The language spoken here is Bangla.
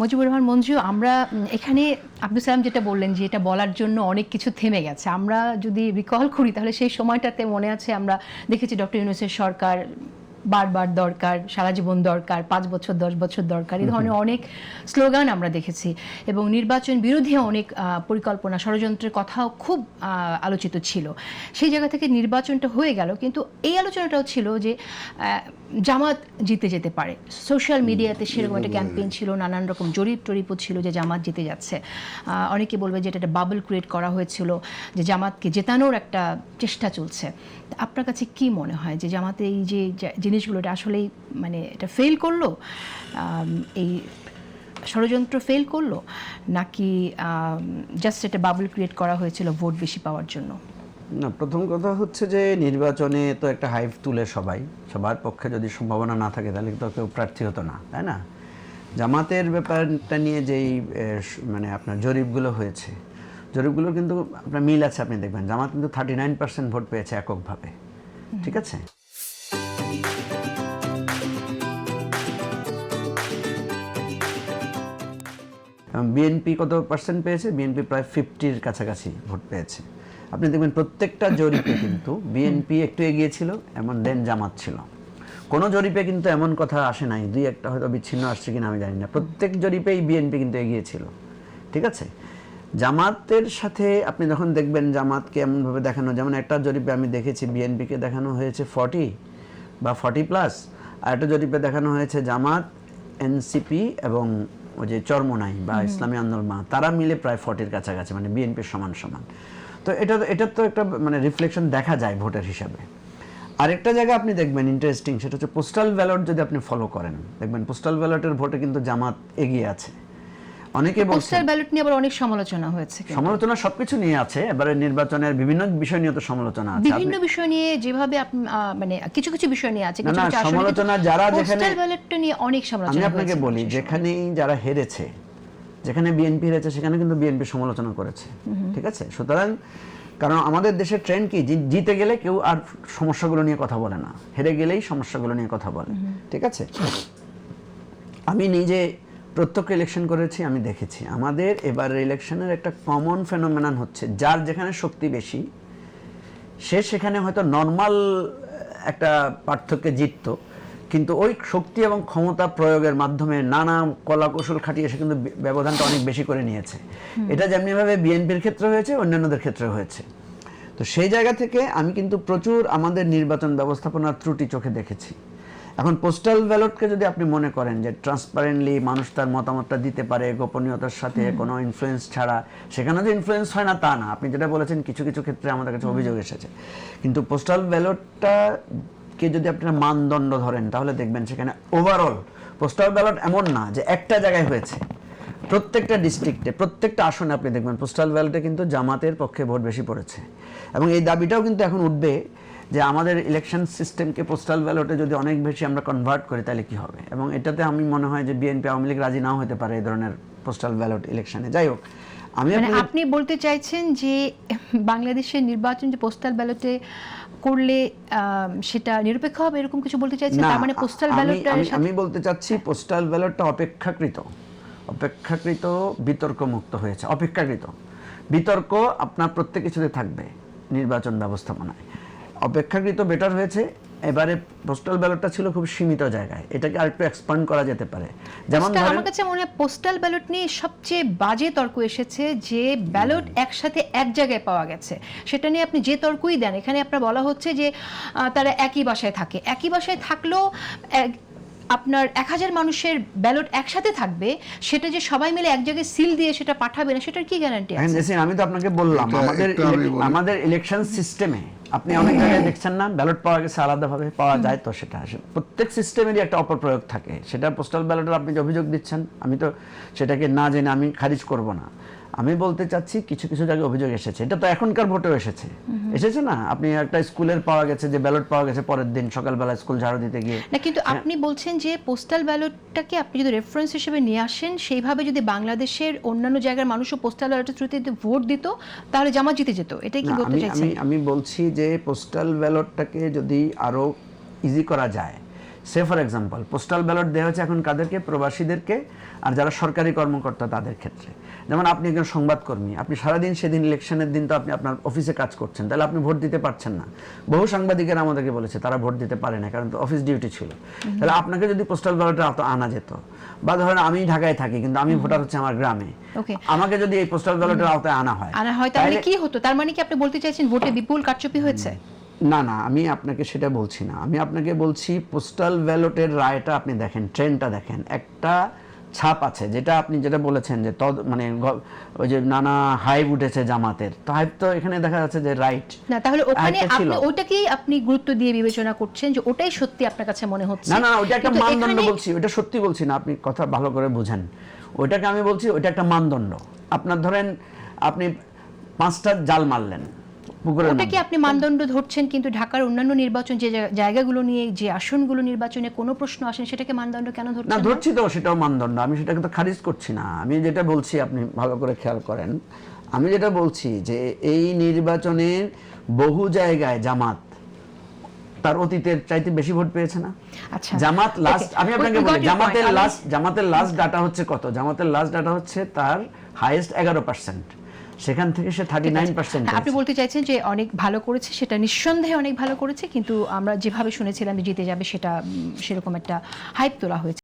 মুজিবুর রহমান মঞ্জু, আমরা এখানে আব্দুল সালাম যেটা বললেন যে এটা বলার জন্য অনেক কিছু থেমে গেছে। আমরা যদি রিকল করি তাহলে সেই সময়টাতে মনে আছে আমরা দেখেছি ডক্টর ইউনূসের সরকার বারবার দরকার, সারা জীবন দরকার, 5 বছর 10 বছর দরকার, এই ধরনের অনেক স্লোগান আমরা দেখেছি এবং নির্বাচন বিরোধী অনেক পরিকল্পনা ষড়যন্ত্রের কথাও খুব আলোচিত ছিল। সেই জায়গা থেকে নির্বাচনটা হয়ে গেল, কিন্তু এই আলোচনাটাও ছিল যে জামাত জিতে যেতে পারে। সোশ্যাল মিডিয়াতে সেরকম একটা ক্যাম্পেইন ছিল, নানান রকম জরিপ টরিপও ছিল যে জামাত জিতে যাচ্ছে। অনেকে বলবে যে এটা একটা বাবল ক্রিয়েট করা হয়েছিল, যে জামাতকে জেতানোর একটা চেষ্টা চলছে। আপনার কাছে কি মনে হয় যে জামাতে এই যে জিনিসগুলো এটা আসলেই মানে এটা ফেল করলো, এই ষড়যন্ত্র ফেল করলো, নাকি জাস্ট একটা বাবল ক্রিয়েট করা হয়েছিল ভোট বেশি পাওয়ার জন্য? না, প্রথম কথা হচ্ছে যে নির্বাচনে তো একটা হাইপ তুলে সবার পক্ষে যদি সম্ভাবনা না থাকে তাহলে তো কেউ প্রার্থী হতো না, তাই না? জামাতের ব্যাপারটা নিয়ে যেই মানে আপনার জরিপগুলো হয়েছে, জরিপগুলোর কিন্তু আপনার মিল আছে। আপনি দেখবেন জামাত কিন্তু 39% ভোট পেয়েছে এককভাবে, ঠিক আছে? বিএনপি কত পার্সেন্ট পেয়েছে? বিএনপি প্রায় 50-র কাছাকাছি ভোট পেয়েছে। আপনি দেখবেন প্রত্যেকটা জরিপে কিন্তু বিএনপি একটু এগিয়ে ছিল, এমন দেন জামাত ছিল। কোনো জরিপে কিন্তু এমন কথা আসে নাই, দুই একটা হয়তো বিচ্ছিন্ন আসছে কিনা আমি জানি না, প্রত্যেক জরিপেই বিএনপি কিন্তু এগিয়ে ছিল, ঠিক আছে? জামাতের সাথে আপনি যখন দেখবেন জামাতকে এমনভাবে দেখানো, যেমন একটা জরিপে আমি দেখেছি বিএনপিকে দেখানো হয়েছে 40 বা 40+, আর একটা জরিপে দেখানো হয়েছে জামাত, এনসিপি এবং ওই যে চরমোনাই বা ইসলামী আন্দোলন তারা মিলে প্রায় 40-র কাছাকাছি, মানে বিএনপির সমান সমান। তো এটা তো একটা মানে রিফ্লেকশন দেখা যায় ভোটের হিসাবে। আরেকটা জায়গা আপনি দেখবেন ইন্টারেস্টিং, সেটা হচ্ছে পোস্টাল ব্যালট। যদি আপনি ফলো করেন দেখবেন পোস্টাল ব্যালটের ভোটে কিন্তু জামাত এগিয়ে আছে। অনেকে বলছেন পোস্টাল ব্যালট নিয়ে আবার অনেক সমালোচনা হয়েছে। সমালোচনা সবকিছু নিয়ে আছে, এবারে নির্বাচনের বিভিন্ন বিষয় নিয়ে তো সমালোচনা আছে, বিভিন্ন বিষয় নিয়ে যেভাবে মানে কিছু কিছু বিষয় নিয়ে আছে, কিছু কিছু সমালোচনা যারা যেখানে পোস্টাল ব্যালটটা নিয়ে অনেক সমালোচনা। আমি আপনাকে বলি, যেখানেই যারা হেরেছে, যেখানে বিএনপি হেরেছে সেখানে কিন্তু বিএনপি সমালোচনা করেছে, ঠিক আছে? সুতরাং কারণ আমাদের দেশের ট্রেন্ড কি, জিতে গেলে কেউ আর সমস্যাগুলো নিয়ে কথা বলে না, হেরে গেলেই সমস্যাগুলো নিয়ে কথা বলে, ঠিক আছে? আমি নিজে প্রত্যক্ষ ইলেকশন করেছি, আমি দেখেছি আমাদের এবারের ইলেকশনের একটা কমন ফেনোমেনন হচ্ছে, যার যেখানে শক্তি বেশি সে সেখানে হয়তো নর্মাল একটা পার্থক্যে জিততো, কিন্তু ওই শক্তি এবং ক্ষমতা প্রয়োগের মাধ্যমে নানা কলাকৌশল খাটিয়ে সে কিন্তু ব্যবধানটা অনেক বেশি করে নিয়েছে। এটা যেমনিভাবে বিএনপির ক্ষেত্রে হয়েছে, অন্যান্যদের ক্ষেত্রে হয়েছে। তো সেই জায়গা থেকে আমি কিন্তু প্রচুর আমাদের নির্বাচন ব্যবস্থাপনার ত্রুটি চোখে দেখেছি। এখন পোস্টাল ব্যালটকে যদি আপনি মনে করেন যে ট্রান্সপারেন্টলি মানুষ তার মতামতটা দিতে পারে গোপনীয়তার সাথে, কোনো ইনফ্লুয়েন্স ছাড়া, সেখানে যে ইনফ্লুয়েন্স হয় না তা না। আপনি যেটা বলেছেন কিছু কিছু ক্ষেত্রে আমাদের কাছে অভিযোগ এসেছে, কিন্তু পোস্টাল ব্যালটটা কে যদি আপনারা মানদণ্ড ধরেন তাহলে দেখবেন সেখানে ওভারঅল পোস্টাল ব্যালট এমন না যে একটা জায়গায় হয়েছে, প্রত্যেকটা ডিস্ট্রিক্টে প্রত্যেকটা আসনে আপনি দেখবেন পোস্টাল ব্যালটে কিন্তু জামাতের পক্ষে ভোট বেশি পড়েছে। এবং এই দাবিটাও কিন্তু এখন উঠবে যে আমাদের ইলেকশন সিস্টেমকে পোস্টাল ব্যালটে যদি অনেক বেশি আমরা কনভার্ট করি তাহলে কি হবে। এবং এটাতে আমি মনে হয় যে বিএনপি আওয়ামী লীগ রাজি নাও হতে পারে এই ধরনের পোস্টাল ব্যালট ইলেকশনে। যাই হোক, আপনি বলতে চাইছেন যে বাংলাদেশের নির্বাচন যে পোস্টাল ব্যালটে করলে সেটা নিরপেক্ষ হবে, এরকম কিছু বলতে চাইছেন? তার মানে পোস্টাল ব্যালটটা আমি বলতে চাচ্ছি পোস্টাল ব্যালটটা অপেক্ষাকৃত বিতর্ক মুক্ত হয়েছে। অপেক্ষাকৃত বিতর্ক আপনার প্রত্যেক কিছুতে থাকবে নির্বাচন ব্যবস্থাপনায়, অপেক্ষাকৃত বেটার হয়েছে। এবারে পোস্টাল ব্যালটটা ছিল খুব সীমিত জায়গায়, এটাকে আরেকটু এক্সপ্যান্ড করা যেতে পারে। যেমন আমার কাছে মনে হয় পোস্টাল ব্যালট নিয়ে সবচেয়ে বাজে তর্ক এসেছে যে ব্যালট একসাথে এক জায়গায় পাওয়া গেছে, সেটা নিয়ে আপনি যে তর্কই দেন এখানে আপনার বলা হচ্ছে যে তারা একই বাসায় থাকে। একই বাসায় থাকলেও আপনার 1000 মানুষের ব্যালট একসাথে থাকবে, সেটা যে সবাই মিলে এক জায়গায় সিল দিয়ে সেটা পাঠাবে না, সেটার কি গ্যারান্টি আছে? আমি তো আপনাকে বললাম আমাদের ইলেকশন সিস্টেমে আপনি অনেক জায়গায় দেখছেন না ব্যালট পাওয়া গেছে আলাদাভাবে, পাওয়া যায় তো সেটা প্রত্যেক সিস্টেমেরই একটা অপপ্রয়োগ থাকে। সেটা পোস্টাল ব্যালটের আপনি যে অভিযোগ দিচ্ছেন আমি তো সেটাকে না জেনে আমি খারিজ করব না। আমি বলতে চাচ্ছি কিছু কিছু জায়গায় অভিযোগ এসেছে, এটা তো এখনকার ভোটেও এসেছে না। আপনি একটা স্কুলের পাওয়া গেছে যে ব্যালট পাওয়া গেছে পরের দিন সকালবেলা স্কুল ঝাড়ু দিতে গিয়ে না, কিন্তু আপনি বলছেন যে পোস্টাল ব্যালটটাকে আপনি যদি রেফারেন্স হিসেবে নিয়ে আসেন, সেইভাবে যদি বাংলাদেশের অন্যান্য জায়গার মানুষও পোস্টাল ব্যালটের থ্রুতে ভোট দিত তাহলে জামাত জিতে যেত, এটাই কি বলতে চাইছেন? আমি বলছি যে পোস্টাল ব্যালটটাকে যদি আরো ইজি করা যায়, সে ফর এক্সাম্পল পোস্টাল ব্যালট দেওয়া হচ্ছে এখন কাদেরকে? প্রবাসীদেরকে, আর যারা সরকারি কর্মকর্তা তাদের ক্ষেত্রে। যেমন আপনি একজন সংবাদকর্মী, আপনি সারাদিন সেদিন ইলেকশনের দিন তো আপনি আপনার অফিসে কাজ করছেন, তাহলে আপনি ভোট দিতে পারছেন না। বহু সাংবাদিকেরা আমাদেরকে বলেছে তারা ভোট দিতে পারে না, কারণ তো অফিস ডিউটি ছিল। তাহলে আপনাকে যদি পোস্টাল ব্যালটে আনা যেত, বা ধরেন আমি ঢাকায় থাকি কিন্তু আমি ভোটার হচ্ছে আমার গ্রামে, আমাকে যদি এই পোস্টাল ব্যালটের আওতায় আনা হয় তাহলে কি হতো? তার মানে কি আপনি বলতে চাইছেন ভোটে বিপুল কারচুপি হয়েছে? না না, আমি আপনাকে সেটা বলছি না। আমি আপনাকে বলছি পোস্টাল ব্যালটের রায়টা আপনি দেখেন, ট্রেন্ডটা দেখেন। একটা ছাপ আছে, যেটা আপনি যেটা বলেছেন যে মানে ওই যে নানা হাইপ উঠেছে জামাতের, তো হাইপ তো এখানে দেখা যাচ্ছে যে রাইট না, তাহলে ওখানে আপনি ওটাকেই আপনি গুরুত্ব দিয়ে বিবেচনা করছেন যে ওটাই সত্যি আপনার কাছে মনে হচ্ছে? না না, ওটা একটা মানদণ্ড বলছি, ওটা সত্যি বলছি না, আপনি কথা ভালো করে বুঝেন। ওইটাকে আমি বলছি ওইটা একটা মানদণ্ড। আপনার ধরেন আপনি 5টা জাল মারলেন পুকুরের মধ্যে, ওটাকে আপনি মানদণ্ড ধরছেন, কিন্তু ঢাকার অন্যান্য নির্বাচন যে জায়গাগুলো নিয়ে, যে আসনগুলো নির্বাচনে কোনো প্রশ্ন আসেন, সেটাকে মানদণ্ড কেন ধরছেন না? ধরছি তো, সেটাও মানদণ্ড, আমি সেটাকে তো খারিজ করছি না। আমি যেটা বলছি, আপনি ভালো করে খেয়াল করেন, আমি যেটা বলছি যে এই নির্বাচনের বহু জায়গায় জামাত তার অতীতের চাইতে বেশি ভোট পেয়েছে না? আচ্ছা, জামাত লাস্ট, আমি আপনাকে বলি, জামাতের লাস্ট ডাটা হচ্ছে কত? জামাতের লাস্ট ডাটা হচ্ছে তার হাইয়েস্ট 11%, সেখান থেকে সে 39%। আপনি বলতে চাইছেন যে অনেক ভালো করেছে, সেটা নিঃসন্দেহে অনেক ভালো করেছে, কিন্তু আমরা যেভাবে শুনেছিলাম জিতে যাবে সেটা সেরকম একটা হাইপ তোলা হয়েছে।